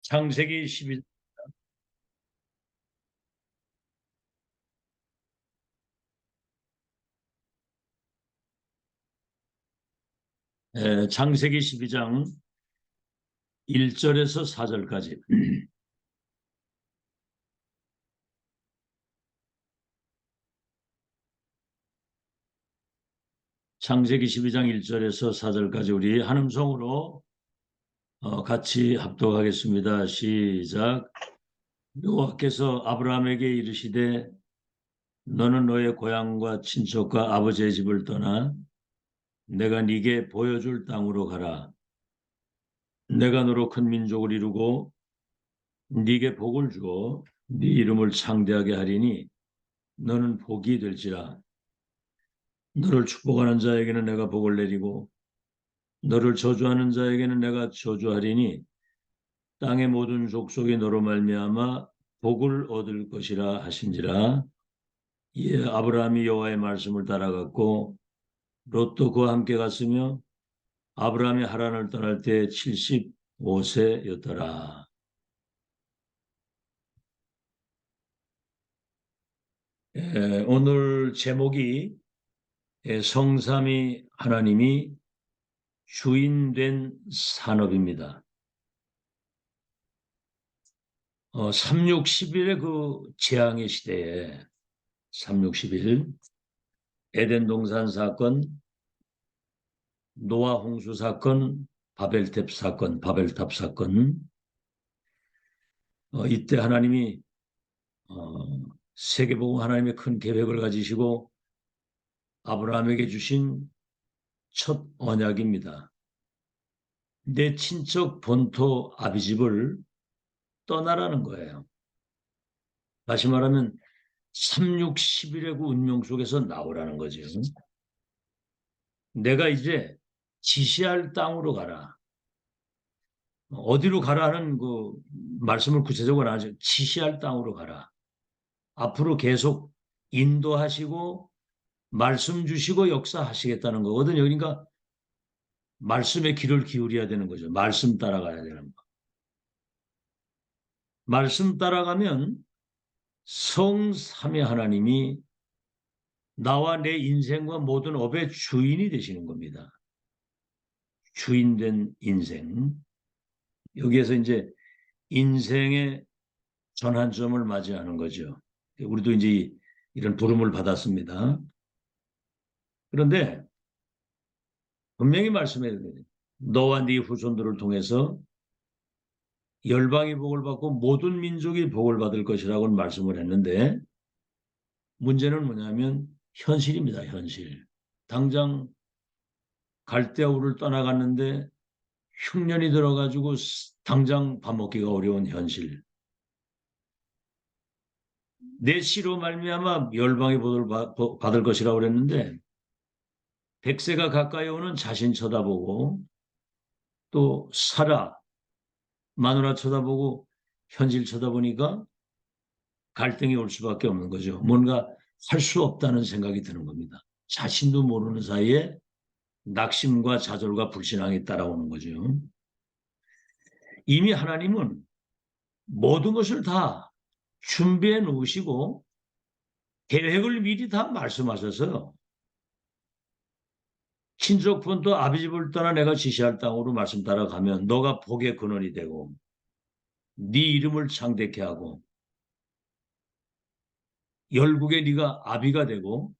창세기 12, 창세기 12장 1절에서 4절까지. 창세기 12장 1절에서 4절까지 우리 한음성으로 같이 합독하겠습니다. 시작. 여호와께서 아브라함에게 이르시되 너는 너의 고향과 친척과 아버지의 집을 떠나 내가 네게 보여줄 땅으로 가라. 내가 너로 큰 민족을 이루고 네게 복을 주어 네 이름을 창대하게 하리니 너는 복이 될지라. 너를 축복하는 자에게는 내가 복을 내리고 너를 저주하는 자에게는 내가 저주하리니 땅의 모든 족속이 너로 말미암아 복을 얻을 것이라 하신지라. 이에 아브라함이 여호와의 말씀을 따라갔고 롯도 그와 함께 갔으며 아브라함이 하란을 떠날 때 75세였더라. 오늘 제목이 성삼위 하나님이 주인된 산업입니다. 3611의 그 재앙의 시대에 3611 에덴 동산 사건, 노아 홍수 사건, 바벨탑 사건, 이때 하나님이 세계복음 하나님의 큰 계획을 가지시고 아브라함에게 주신 첫 언약입니다. 내 친척 본토 아비집을 떠나라는 거예요. 다시 말하면 3611의 그 운명 속에서 나오라는 거죠. 내가 이제 지시할 땅으로 가라. 어디로 가라는 그 말씀을 구체적으로 안 하죠. 지시할 땅으로 가라. 앞으로 계속 인도하시고 말씀 주시고 역사하시겠다는 거거든요. 그러니까 말씀에 귀를 기울여야 되는 거죠. 말씀 따라가야 되는 거. 말씀 따라가면 성삼위 하나님이 나와 내 인생과 모든 업의 주인이 되시는 겁니다. 주인된 인생. 여기에서 이제 인생의 전환점을 맞이하는 거죠. 우리도 이제 이런 부름을 받았습니다. 그런데 분명히 말씀해야 돼요. 너와 네 후손들을 통해서 열방이 복을 받고 모든 민족이 복을 받을 것이라고 말씀을 했는데 문제는 뭐냐면 현실입니다. 현실. 당장 갈대아우를 떠나갔는데 흉년이 들어가지고 당장 밥 먹기가 어려운 현실. 내 씨로 말미암아 열방의 복을 받을 것이라고 그랬는데 100세가 가까이 오는 자신 쳐다보고 또 사라 마누라 쳐다보고 현실 쳐다보니까 갈등이 올 수밖에 없는 거죠. 뭔가 할 수 없다는 생각이 드는 겁니다. 자신도 모르는 사이에 낙심과 좌절과 불신앙이 따라오는 거죠. 이미 하나님은 모든 것을 다 준비해 놓으시고 계획을 미리 다 말씀하셔서 친족 본토 아비집을 떠나 내가 지시할 땅으로 말씀 따라가면 너가 복의 근원이 되고 네 이름을 창대케 하고 열국에 네가 아비가 되고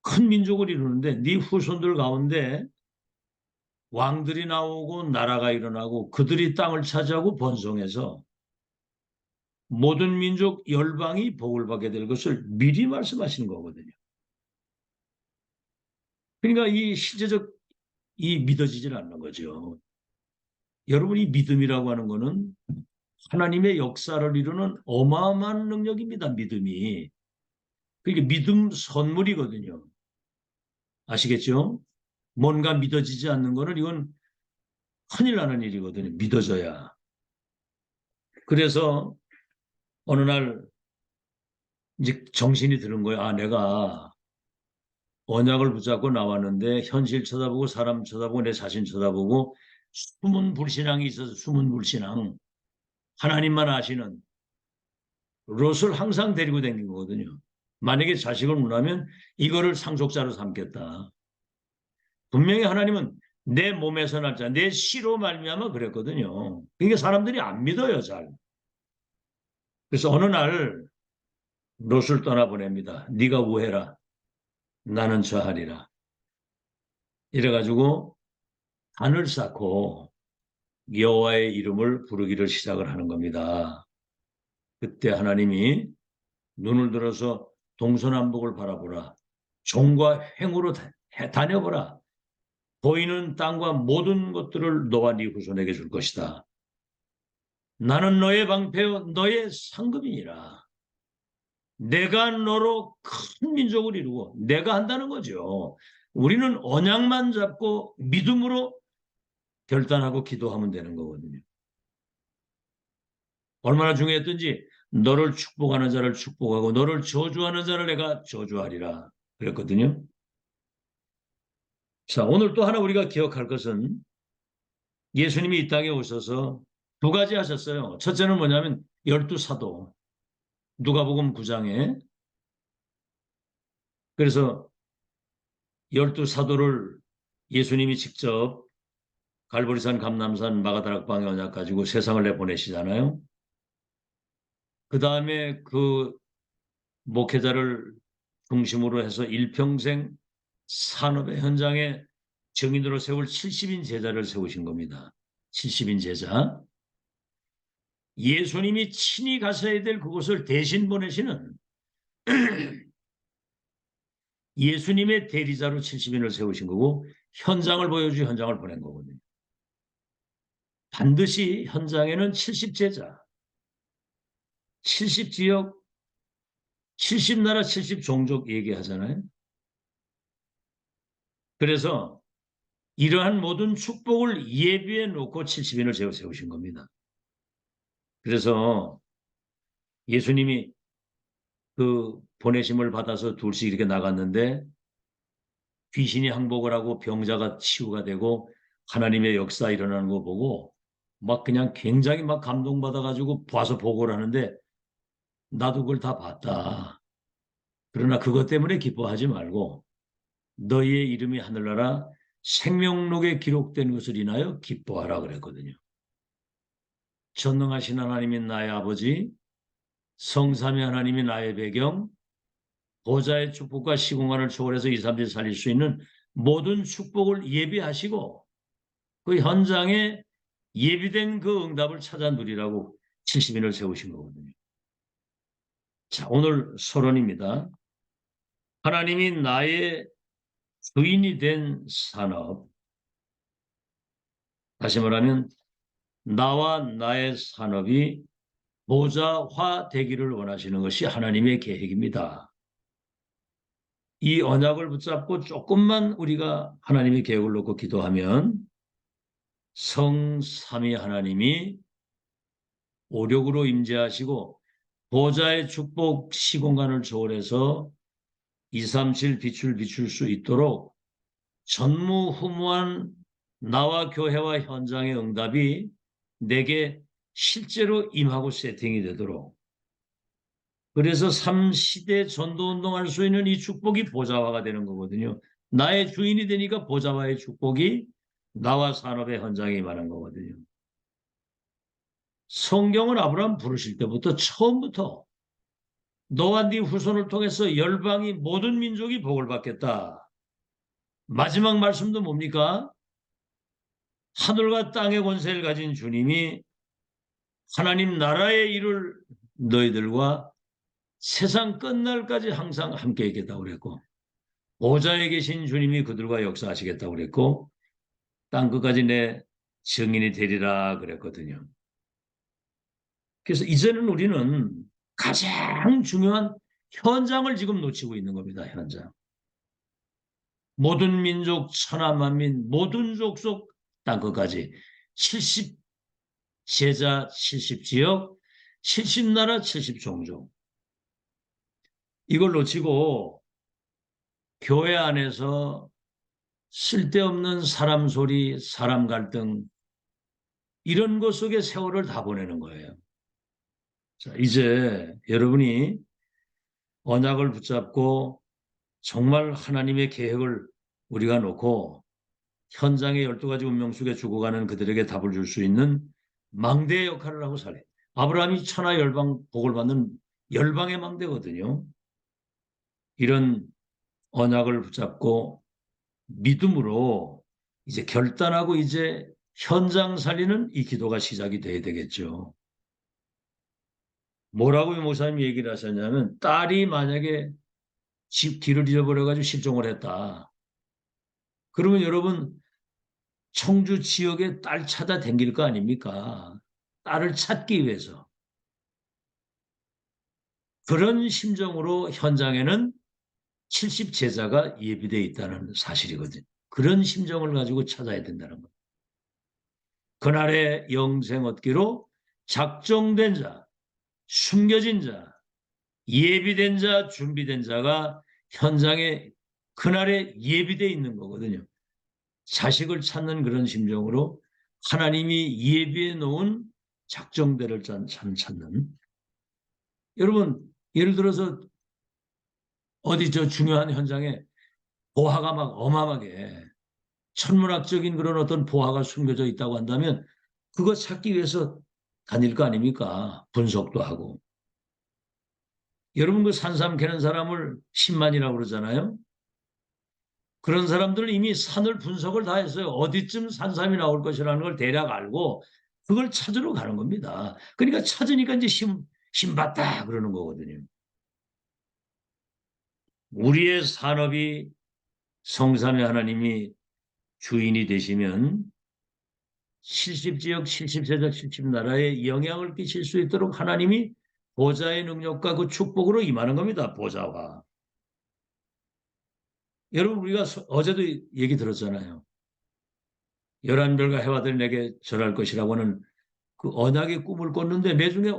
큰 민족을 이루는데 네 후손들 가운데 왕들이 나오고 나라가 일어나고 그들이 땅을 차지하고 번성해서 모든 민족 열방이 복을 받게 될 것을 미리 말씀하시는 거거든요. 그러니까 이 실제적 이 믿어지질 않는 거죠. 여러분이 믿음이라고 하는 거는 하나님의 역사를 이루는 어마어마한 능력입니다. 믿음이. 그게 믿음 선물이거든요. 아시겠죠? 뭔가 믿어지지 않는 거는 이건 큰일 나는 일이거든요. 믿어져야. 그래서 어느 날 이제 정신이 드는 거예요. 아, 내가 언약을 붙잡고 나왔는데 현실 쳐다보고 사람 쳐다보고 내 자신 쳐다보고 숨은 불신앙이 있어서 숨은 불신앙, 하나님만 아시는 롯을 항상 데리고 다니는 거거든요. 만약에 자식을 낳으면 이거를 상속자로 삼겠다. 분명히 하나님은 내 몸에서 날 자, 내 씨로 말미암아 그랬거든요. 그러니까 사람들이 안 믿어요, 잘. 그래서 어느 날 롯을 떠나보냅니다. 네가 우해라. 나는 저하리라. 이래가지고 단을 쌓고 여호와의 이름을 부르기를 시작을 하는 겁니다. 그때 하나님이 눈을 들어서 동서남북을 바라보라. 종과 횡으로 다녀보라. 보이는 땅과 모든 것들을 너와 네 후손에게 줄 것이다. 나는 너의 방패요 너의 상급이니라. 내가 너로 큰 민족을 이루고 내가 한다는 거죠. 우리는 언약만 잡고 믿음으로 결단하고 기도하면 되는 거거든요. 얼마나 중요했던지 너를 축복하는 자를 축복하고 너를 저주하는 자를 내가 저주하리라 그랬거든요. 자, 오늘 또 하나 우리가 기억할 것은 예수님이 이 땅에 오셔서 두 가지 하셨어요. 첫째는 뭐냐면 12사도 누가복음 9장에 그래서 12사도를 예수님이 직접 갈보리산, 감남산, 마가다락방에 언약 가지고 세상을 내보내시잖아요. 그 다음에 그 목회자를 중심으로 해서 일평생 산업의 현장에 증인으로 세울 70인 제자를 세우신 겁니다. 70인 제자. 예수님이 친히 가셔야 될 그곳을 대신 보내시는 예수님의 대리자로 70인을 세우신 거고 현장을 보여주고 현장을 보낸 거거든요. 반드시 현장에는 70제자, 70지역, 70나라, 70종족 얘기하잖아요. 그래서 이러한 모든 축복을 예비해 놓고 70인을 세우신 겁니다. 그래서 예수님이 그 보내심을 받아서 둘씩 이렇게 나갔는데 귀신이 항복을 하고 병자가 치유가 되고 하나님의 역사 일어나는 거 보고 막 그냥 굉장히 막 감동받아가지고 봐서 보고를 하는데 나도 그걸 다 봤다. 그러나 그것 때문에 기뻐하지 말고 너희의 이름이 하늘나라 생명록에 기록된 것을 인하여 기뻐하라 그랬거든요. 전능하신 하나님인 나의 아버지, 성삼위 하나님이 나의 배경, 보좌의 축복과 시공간을 초월해서 2, 3일 살릴 수 있는 모든 축복을 예비하시고 그 현장에 예비된 그 응답을 찾아 누리라고 70인을 세우신 거거든요. 자, 오늘 서론입니다. 하나님이 나의 주인이 된 산업. 다시 말하면 나와 나의 산업이 보좌화 되기를 원하시는 것이 하나님의 계획입니다. 이 언약을 붙잡고 조금만 우리가 하나님의 계획을 놓고 기도하면 성삼위 하나님이 오력으로 임재하시고 보좌의 축복 시공간을 초월해서 237 빛을 비출 수 있도록 전무후무한 나와 교회와 현장의 응답이 내게 실제로 임하고 세팅이 되도록 그래서 3시대 전도운동할 수 있는 이 축복이 보좌화가 되는 거거든요. 나의 주인이 되니까 보좌화의 축복이 나와 산업의 현장에 임하는 거거든요. 성경은 아브라함 부르실 때부터 처음부터 너와 네 후손을 통해서 열방이 모든 민족이 복을 받겠다. 마지막 말씀도 뭡니까? 하늘과 땅의 권세를 가진 주님이 하나님 나라의 일을 너희들과 세상 끝날까지 항상 함께 있겠다고 그랬고 보좌에 계신 주님이 그들과 역사하시겠다고 그랬고 땅 끝까지 내 증인이 되리라 그랬거든요. 그래서 이제는 우리는 가장 중요한 현장을 지금 놓치고 있는 겁니다. 현장. 모든 민족 천하만민 모든 족속 땅 끝까지 70 제자 70지역 70나라 70종족 이걸 놓치고 교회 안에서 쓸데없는 사람 소리 사람 갈등 이런 것 속에 세월을 다 보내는 거예요. 자, 이제 여러분이 언약을 붙잡고 정말 하나님의 계획을 우리가 놓고 현장의 12가지 운명 속에 죽어가는 그들에게 답을 줄 수 있는 망대의 역할을 하고 살아요. 아브라함이 천하 열방 복을 받는 열방의 망대거든요. 이런 언약을 붙잡고 믿음으로 이제 결단하고 이제 현장 살리는 이 기도가 시작이 돼야 되겠죠. 뭐라고 목사님 얘기를 하셨냐면 딸이 만약에 집 길을 잃어버려가지고 실종을 했다. 그러면 여러분 청주 지역에 딸 찾아 댕길 거 아닙니까? 딸을 찾기 위해서. 그런 심정으로 현장에는 70 제자가 예비되어 있다는 사실이거든요. 그런 심정을 가지고 찾아야 된다는 것. 그날의 영생 얻기로 작정된 자, 숨겨진 자, 예비된 자, 준비된 자가 현장에 그날에 예비되어 있는 거거든요. 자식을 찾는 그런 심정으로 하나님이 예비해 놓은 작정대를 찾는. 여러분, 예를 들어서 어디 저 중요한 현장에 보화가 막 어마어마하게 천문학적인 그런 어떤 보화가 숨겨져 있다고 한다면 그거 찾기 위해서 다닐 거 아닙니까? 분석도 하고. 여러분 그 산삼 캐는 사람을 10만이라고 그러잖아요. 그런 사람들은 이미 산을 분석을 다 했어요. 어디쯤 산삼이 나올 것이라는 걸 대략 알고 그걸 찾으러 가는 겁니다. 그러니까 찾으니까 이제 힘받다 그러는 거거든요. 우리의 산업이 성삼위 하나님이 주인이 되시면 70지역, 70세력, 70나라에 영향을 끼칠 수 있도록 하나님이 보좌의 능력과 그 축복으로 임하는 겁니다. 보좌와. 여러분 우리가 어제도 얘기 들었잖아요. 11별과 해와들 내게 절할 것이라고 하는 그 언약의 꿈을 꿨는데 내중에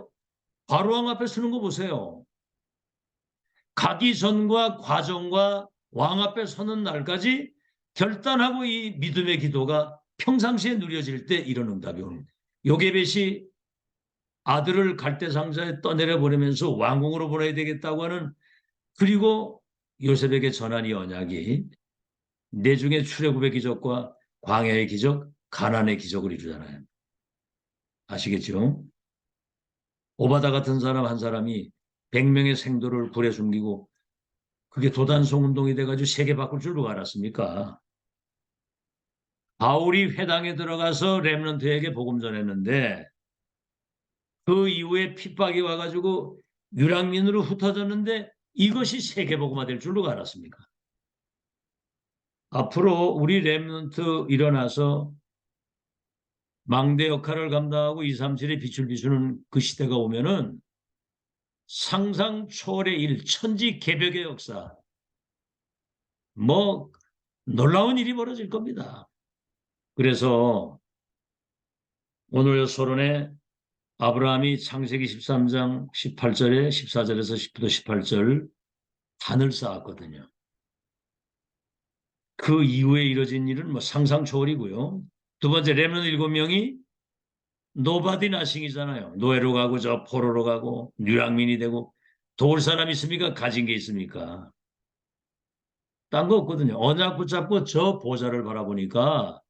바로왕 앞에 서는 거 보세요. 가기 전과 과정과 왕 앞에 서는 날까지 결단하고 이 믿음의 기도가 평상시에 누려질 때 이런 응답이 오는 거예요. 요게벳이 아들을 갈대상자에 떠내려 보내면서 왕궁으로 보내야 되겠다고 하는 그리고 요셉에게 전한 이 언약이 내중에 출애굽의 기적과 광야의 기적, 가난의 기적을 이루잖아요. 아시겠죠? 오바다 같은 사람 한 사람이 100명의 생도를 불에 숨기고 그게 도단성 운동이 돼가지고 세계 바꿀 줄 누가 알았습니까? 바울이 회당에 들어가서 렘넌트에게 복음 전했는데 그 이후에 핍박이 와가지고 유랑민으로 흩어졌는데 이것이 세계 복음화 될 줄 누가 알았습니까? 앞으로 우리 렘넌트 일어나서 망대 역할을 감당하고 237의 빛을 비추는 그 시대가 오면은 상상 초월의 일, 천지 개벽의 역사, 뭐 놀라운 일이 벌어질 겁니다. 그래서 오늘 서론에 아브라함이 창세기 13장 18절에 14절에서 10부터 18절 단을 쌓았거든요. 그 이후에 이뤄진 일은 뭐 상상 초월이고요. 두 번째 렘넌트 7명이 노바디 나싱이잖아요. 노예로 가고 저 포로로 가고 유랑민이 되고 도울 사람 있습니까? 가진 게 있습니까? 딴 거 없거든요. 언약 붙잡고 저 보좌를 바라보니까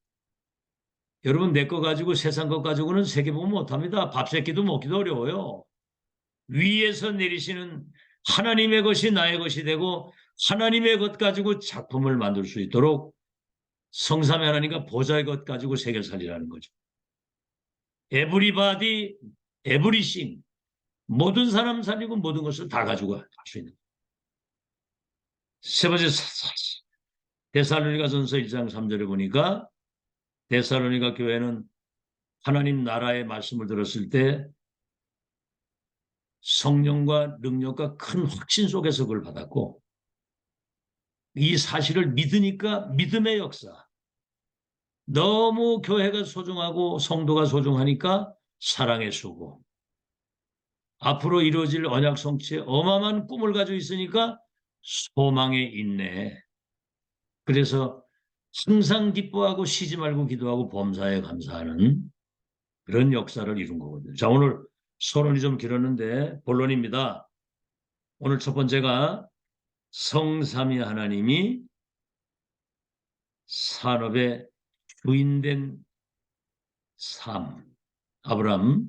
여러분 내 거 가지고 세상 것 가지고는 세계 보면 못합니다. 밥 새끼도 먹기도 어려워요. 위에서 내리시는 하나님의 것이 나의 것이 되고 하나님의 것 가지고 작품을 만들 수 있도록 성삼위 하나님과 보좌의 것 가지고 세계 살리라는 거죠. 에브리바디, 에브리싱 모든 사람 살리고 모든 것을 다 가지고 할 수 있는. 세 번째 데살로니가전서 1장 3절에 보니까 데살로니가 교회는 하나님 나라의 말씀을 들었을 때 성령과 능력과 큰 확신 속에서 그걸 받았고 이 사실을 믿으니까 믿음의 역사. 너무 교회가 소중하고 성도가 소중하니까 사랑의 수고. 앞으로 이루어질 언약 성취에 어마어마한 꿈을 가지고 있으니까 소망의 인내. 그래서 항상 기뻐하고 쉬지 말고 기도하고 범사에 감사하는 그런 역사를 이룬 거거든요. 자, 오늘 서론이 좀 길었는데 본론입니다. 오늘 첫 번째가 성삼위 하나님이 산업의 주인된 삶. 아브람.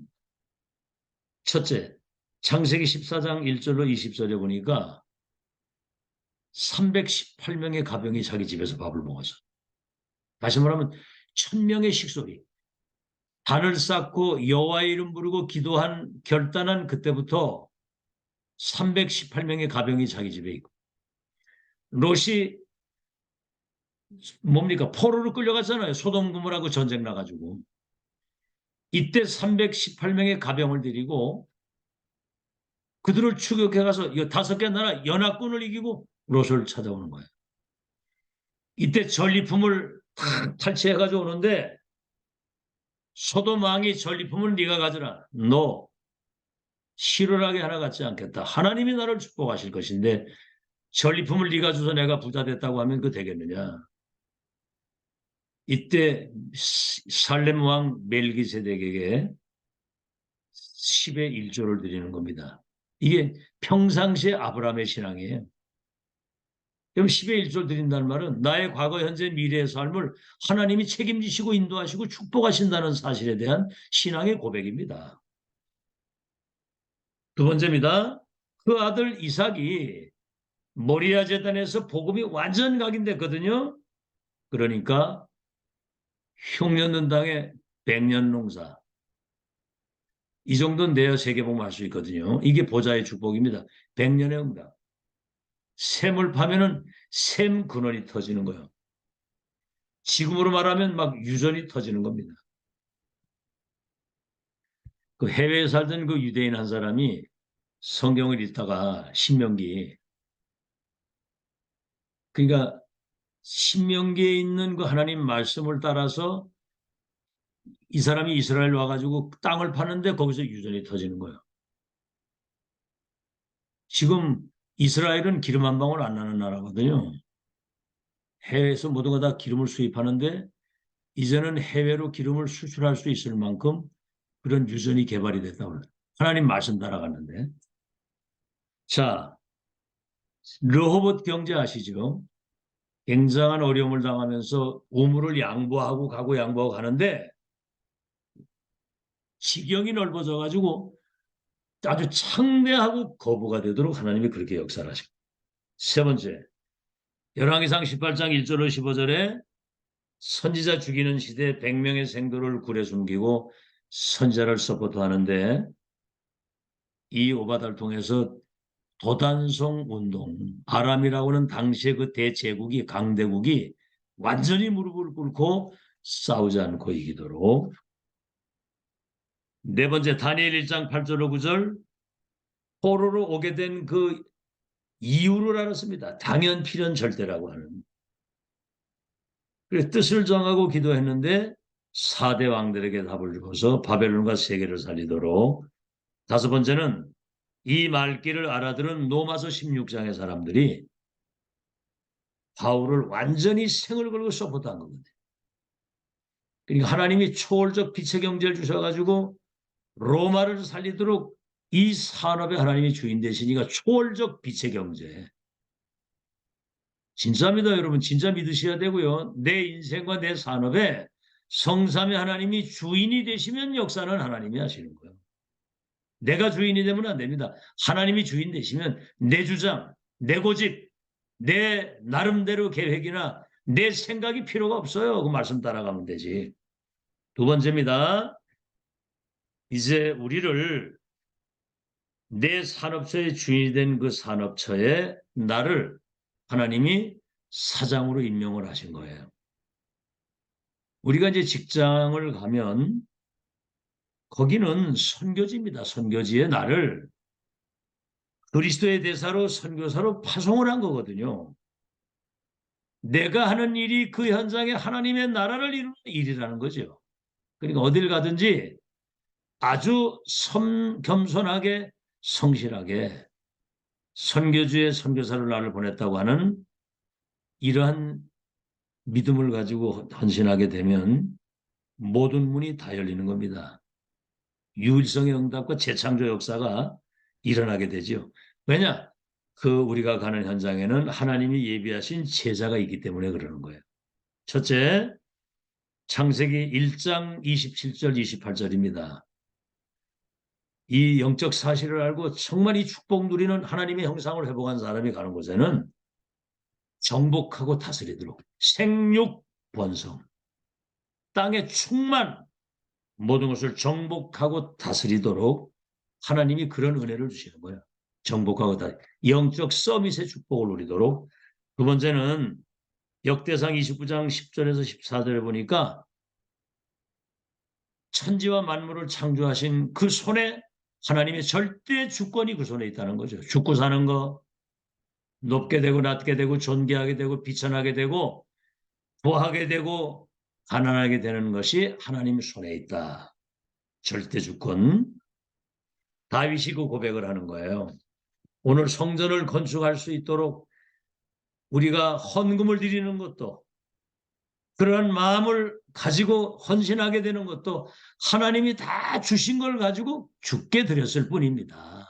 첫째, 창세기 14장 1절로 20절에 보니까 318명의 가병이 자기 집에서 밥을 먹었어. 다시 말하면 1000명의 식소리. 단을 쌓고 여호와의 이름 부르고 기도한 결단한 그때부터 318명의 가병이 자기 집에 있고, 롯이 뭡니까? 포로로 끌려갔잖아요. 소돔 고모라고 전쟁 나가지고. 이때 318명의 가병을 데리고 그들을 추격해 가서 이 5개 나라 연합군을 이기고 롯을 찾아오는 거예요. 이때 전리품을 다 탈취해 가지고 오는데 소돔 왕이 전리품을 네가 가져라. 너 실현하게 하나 갖지 않겠다. 하나님이 나를 축복하실 것인데 전리품을 네가 줘서 내가 부자 됐다고 하면 그 되겠느냐. 이때 살렘 왕 멜기세덱에게 10의 1조를 드리는 겁니다. 이게 평상시의 아브라함의 신앙이에요. 그럼 10의 1조를 드린다는 말은 나의 과거, 현재, 미래의 삶을 하나님이 책임지시고 인도하시고 축복하신다는 사실에 대한 신앙의 고백입니다. 두 번째입니다. 그 아들 이삭이 모리아 제단에서 복음이 완전 각인됐거든요. 그러니까 흉년는 땅의 백년 농사. 이 정도는 내어 세계복음할 수 있거든요. 이게 보좌의 축복입니다. 백년의 응답. 샘을 파면은 샘 근원이 터지는 거예요. 지금으로 말하면 막 유전이 터지는 겁니다. 그 해외에 살던 그 유대인 한 사람이 성경을 읽다가 신명기, 그러니까 신명기에 있는 그 하나님 말씀을 따라서 이 사람이 이스라엘 와가지고 땅을 파는데 거기서 유전이 터지는 거예요. 지금 이스라엘은 기름 한 방울 안 나는 나라거든요. 해외에서 모든 거 다 기름을 수입하는데 이제는 해외로 기름을 수출할 수 있을 만큼 그런 유전이 개발이 됐다고 해요. 하나님 말씀 따라가는데. 자, 르호봇 경제 아시죠? 굉장한 어려움을 당하면서 우물을 양보하고 가고 양보하고 가는데 지경이 넓어져 가지고 아주 창대하고 거부가 되도록 하나님이 그렇게 역사를 하시고. 세 번째, 열왕기상 18장 1절로 15절에 선지자 죽이는 시대 100명의 생도를 굴에 숨기고 선지자를 서포트하는데 이 오바다를 통해서 도단성 운동, 아람이라고는 당시의 그 대제국이 강대국이 완전히 무릎을 꿇고 싸우지 않고 이기도록. 네 번째, 다니엘 1장 8절로 9절, 포로로 오게 된 그 이유를 알았습니다. 당연 필연 절대라고 하는. 그래서 뜻을 정하고 기도했는데 4대 왕들에게 답을 주어서 바벨론과 세계를 살리도록. 다섯 번째는 이 말귀를 알아들은 로마서 16장의 사람들이 바울을 완전히 생을 걸고 서포트한 겁니다. 그러니까 하나님이 초월적 빛의 경제를 주셔가지고 로마를 살리도록 이 산업에 하나님이 주인 되시니까 초월적 빛의 경제. 진짜입니다, 여러분. 진짜 믿으셔야 되고요. 내 인생과 내 산업에 성삼위 하나님이 주인이 되시면 역사는 하나님이 하시는 거예요. 내가 주인이 되면 안 됩니다. 하나님이 주인 되시면 내 주장, 내 고집, 내 나름대로 계획이나 내 생각이 필요가 없어요. 그 말씀 따라가면 되지. 두 번째입니다. 이제 우리를 내 산업처의 주인이 된 그 산업처에 나를 하나님이 사장으로 임명을 하신 거예요. 우리가 이제 직장을 가면 거기는 선교지입니다. 선교지에 나를 그리스도의 대사로 선교사로 파송을 한 거거든요. 내가 하는 일이 그 현장에 하나님의 나라를 이루는 일이라는 거죠. 그러니까 어딜 가든지 아주 겸손하게 성실하게 선교주의 선교사를 나를 보냈다고 하는 이러한 믿음을 가지고 헌신하게 되면 모든 문이 다 열리는 겁니다. 유일성의 응답과 재창조 역사가 일어나게 되죠. 왜냐? 우리가 가는 현장에는 하나님이 예비하신 제자가 있기 때문에 그러는 거예요. 첫째, 창세기 1장 27절 28절입니다. 이 영적 사실을 알고 정말 이 축복 누리는 하나님의 형상을 회복한 사람이 가는 곳에는 정복하고 다스리도록 생육 번성, 땅의 충만, 모든 것을 정복하고 다스리도록 하나님이 그런 은혜를 주시는 거예요. 정복하고 영적 서밋의 축복을 누리도록. 두 번째는 역대상 29장 10절에서 14절에 보니까 천지와 만물을 창조하신 그 손에 하나님의 절대 주권이 그 손에 있다는 거죠. 죽고 사는 거, 높게 되고 낮게 되고 존귀하게 되고 비천하게 되고 부하게 되고 가난하게 되는 것이 하나님 손에 있다. 절대 주권. 다윗이 그 고백을 하는 거예요. 오늘 성전을 건축할 수 있도록 우리가 헌금을 드리는 것도 그러한 마음을 가지고 헌신하게 되는 것도 하나님이 다 주신 걸 가지고 주께 드렸을 뿐입니다.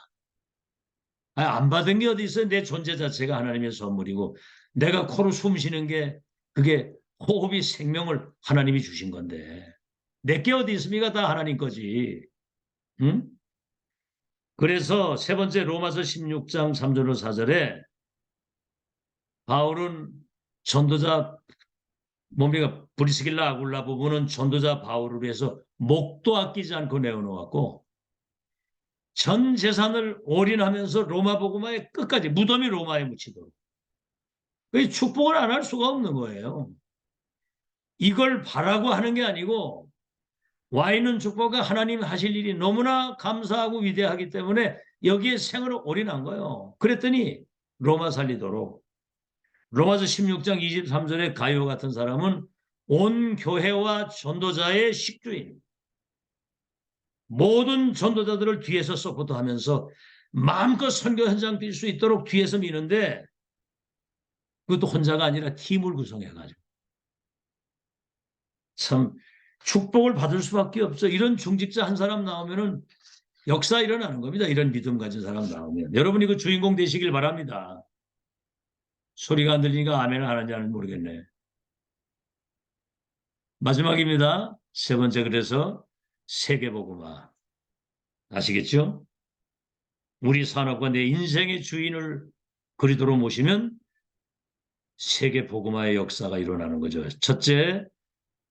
안 받은 게 어디 있어요? 내 존재 자체가 하나님의 선물이고 내가 코로 숨 쉬는 게 그게 호흡이 생명을 하나님이 주신 건데 내게 어디 있습니까? 다 하나님 거지. 응? 그래서 세 번째 로마서 16장 3절로 4절에 바울은 전도자 뭡니까? 브리스길라 아굴라 부부는 전도자 바울을 위해서 목도 아끼지 않고 내어놓았고 전 재산을 올인하면서 로마 복음화에 끝까지 무덤이 로마에 묻히도록 축복을 안 할 수가 없는 거예요. 이걸 바라고 하는 게 아니고 와 있는 축복과 하나님 하실 일이 너무나 감사하고 위대하기 때문에 여기에 생을 올인한 거예요. 그랬더니 로마 살리도록 로마서 16장 23절에 가요 같은 사람은 온 교회와 전도자의 식주인 모든 전도자들을 뒤에서 서포트하면서 마음껏 선교 현장 뛸 수 있도록 뒤에서 미는데 그것도 혼자가 아니라 팀을 구성해가지고 참 축복을 받을 수밖에 없죠. 이런 중직자 한 사람 나오면은 역사 일어나는 겁니다. 이런 믿음 가진 사람 나오면 여러분이 그 주인공 되시길 바랍니다. 소리가 안 들리니까 아멘을 하는지 안 모르겠네. 마지막입니다. 세 번째 그래서 세계복음화 아시겠죠? 우리 산업과 내 인생의 주인을 그리도록 모시면 세계복음화의 역사가 일어나는 거죠. 첫째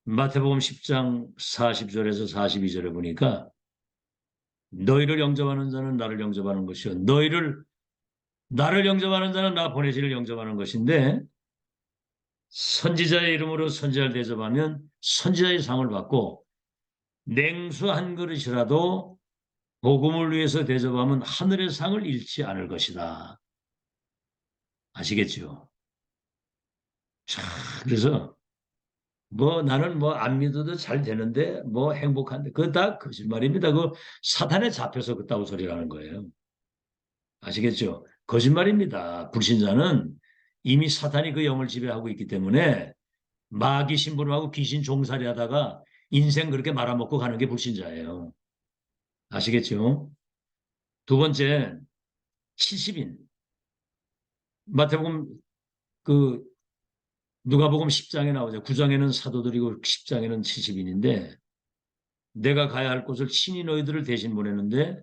마태복음 10장 40절에서 42절에 보니까 너희를 영접하는 자는 나를 영접하는 것이요 나를 영접하는 자는 나 보내시를 영접하는 것인데 선지자의 이름으로 선지자를 대접하면 선지자의 상을 받고 냉수 한 그릇이라도 복음을 위해서 대접하면 하늘의 상을 잃지 않을 것이다. 아시겠죠? 자, 그래서 나는 안 믿어도 잘 되는데 행복한데 그거 다 거짓말입니다. 그 사탄에 잡혀서 그따구 소리를 하는 거예요. 아시겠죠? 거짓말입니다. 불신자는 이미 사탄이 그 영을 지배하고 있기 때문에 마귀 신부름하고 귀신 종살이 하다가 인생 그렇게 말아먹고 가는 게 불신자예요. 아시겠죠? 두 번째, 70인. 마태복음 그 누가복음 10장에 나오죠. 9장에는 사도들이고 10장에는 70인인데 내가 가야 할 곳을 친히 너희들을 대신 보내는데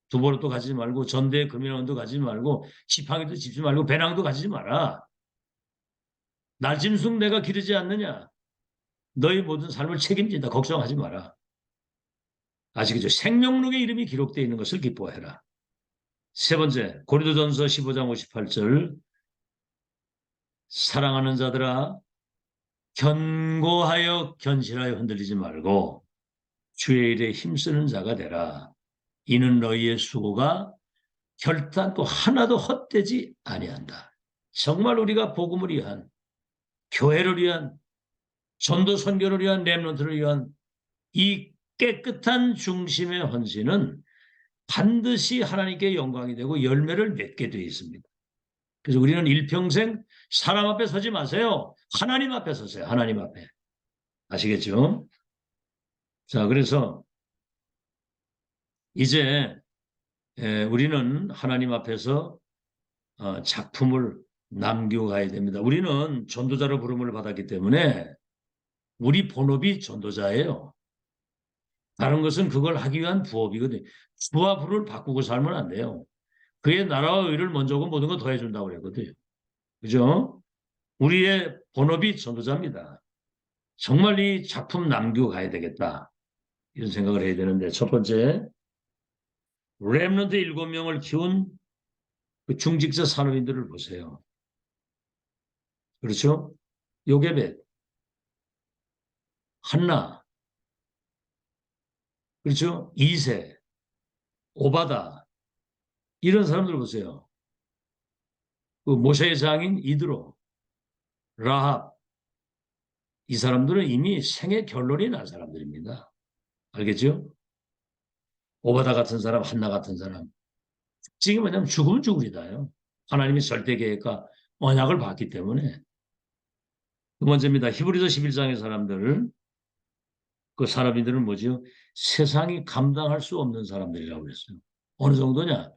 두보로도 가지지 말고 전대 금연원도 가지지 말고 지팡이도 짚지 말고 배낭도 가지지 마라. 날짐승 내가 기르지 않느냐. 너희 모든 삶을 책임진다. 걱정하지 마라. 아시겠죠? 생명록의 이름이 기록되어 있는 것을 기뻐해라. 세 번째, 고린도전서 15장 58절 사랑하는 자들아 견고하여 견실하여 흔들리지 말고 주의 일에 힘쓰는 자가 되라. 이는 너희의 수고가 결단코 하나도 헛되지 아니한다. 정말 우리가 복음을 위한 교회를 위한 전도 선교를 위한 렘넌트를 위한 이 깨끗한 중심의 헌신은 반드시 하나님께 영광이 되고 열매를 맺게 되어 있습니다. 그래서 우리는 일평생 사람 앞에 서지 마세요. 하나님 앞에 서세요. 하나님 앞에. 아시겠죠? 자, 그래서 이제 우리는 하나님 앞에서 작품을 남기고 가야 됩니다. 우리는 전도자로 부름을 받았기 때문에 우리 본업이 전도자예요. 다른 것은 그걸 하기 위한 부업이거든요. 부와 부를 바꾸고 살면 안 돼요. 그의 나라와 의를 먼저 하고 모든 거 더해준다고 그랬거든요. 그죠? 우리의 본업이 전도자입니다. 정말 이 작품 남기고 가야 되겠다. 이런 생각을 해야 되는데, 첫 번째, 렘넌트 7명을 키운 그 중직자 산업인들을 보세요. 그렇죠? 요게벳, 한나, 그렇죠? 이세, 오바다, 이런 사람들 보세요. 그 모세의 장인 이드로, 라합, 이 사람들은 이미 생애 결론이 난 사람들입니다. 알겠죠? 오바다 같은 사람, 한나 같은 사람. 지금 뭐냐면 죽으면 죽으리다요. 하나님이 절대 계획과 언약을 봤기 때문에. 두 번째입니다. 히브리서 11장의 사람들, 그 사람들은 뭐죠? 세상이 감당할 수 없는 사람들이라고 그랬어요. 어느 정도냐?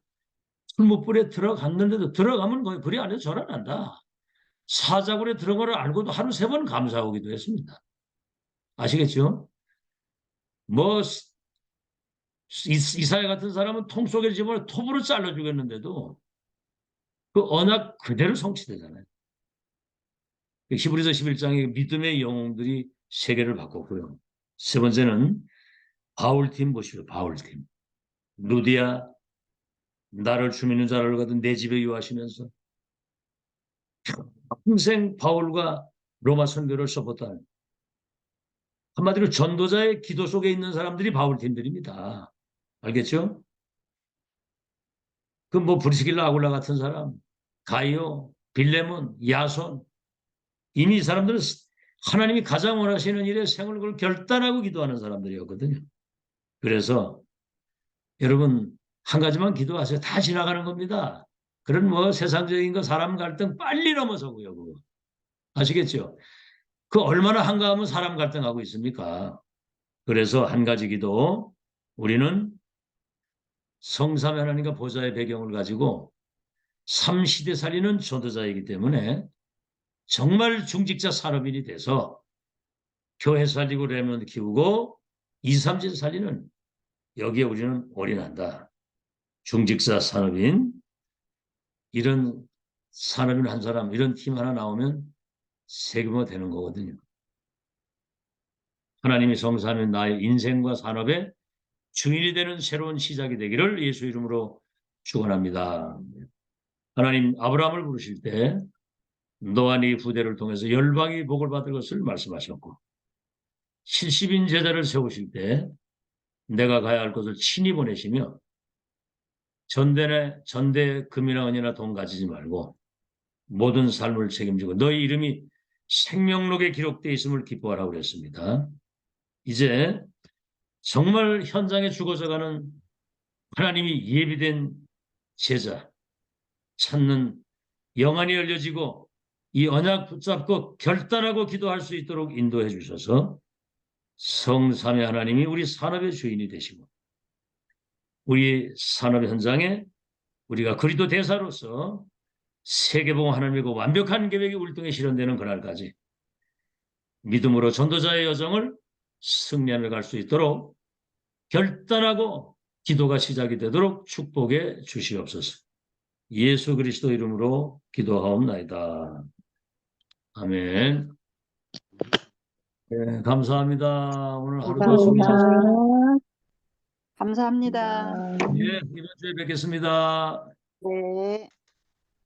풀무불에 들어갔는데도 들어가면 거의 불이 안에서 절어난다. 사자굴에 들어가를 알고도 하루 3번 감사하기도 했습니다. 아시겠죠? 뭐 이사야 같은 사람은 통 속에 집어넣어 톱으로 잘라 죽였는데도 그 언약 그대로 성취되잖아요. 히브리서 11장의 믿음의 영웅들이 세계를 바꿨고요. 세 번째는 바울팀 보시오. 바울팀. 루디아 나를 주민인 줄 알거든 내 집에 유하시면서 평생 바울과 로마 선교를 서포트한 한마디로 전도자의 기도 속에 있는 사람들이 바울팀들입니다. 알겠죠? 그 뭐 브리스길라 아굴라 같은 사람, 가이오, 빌레몬, 야손 이미 이 사람들은 하나님이 가장 원하시는 일에 생을 걸 결단하고 기도하는 사람들이었거든요. 그래서 여러분 한 가지만 기도하세요. 다 지나가는 겁니다. 그런 뭐 세상적인 거 사람 갈등 빨리 넘어서고요. 그거. 아시겠죠? 그 얼마나 한가하면 사람 갈등하고 있습니까? 그래서 한 가지 기도 우리는 성삼 하나님과 보좌의 배경을 가지고 3시대 살리는 전도자이기 때문에 정말 중직자 산업인이 돼서 교회 살리고 렘넌트 키우고 2, 3세 살리는 여기에 우리는 올인한다. 중직자 산업인 이런 산업인 한 사람 이런 팀 하나 나오면 세계화 되는 거거든요. 하나님이 성사하면 나의 인생과 산업의 주인이 되는 새로운 시작이 되기를 예수 이름으로 축원합니다. 하나님 아브라함을 부르실 때 너와 네 후대를 통해서 열방이 복을 받을 것을 말씀하셨고 70인 제자를 세우실 때 내가 가야 할 곳을 친히 보내시며 전대 금이나 은이나 돈 가지지 말고 모든 삶을 책임지고 너희 이름이 생명록에 기록되어 있음을 기뻐하라고 그랬습니다. 이제 정말 현장에 죽어져가는 하나님이 예비된 제자 찾는 영안이 열려지고 이 언약 붙잡고 결단하고 기도할 수 있도록 인도해 주셔서 성삼위 하나님이 우리 산업의 주인이 되시고 우리 산업 현장에 우리가 그리스도 대사로서 세계봉 하나님이고 완벽한 계획이 우리 통해 실현되는 그날까지 믿음으로 전도자의 여정을 승리하며 갈 수 있도록 결단하고 기도가 시작이 되도록 축복해 주시옵소서. 예수 그리스도 이름으로 기도하옵나이다. 아멘. 네, 감사합니다. 오늘 하루도 수고하셨습니다. 감사합니다. 감사합니다. 예, 이번 주에 뵙겠습니다. 네.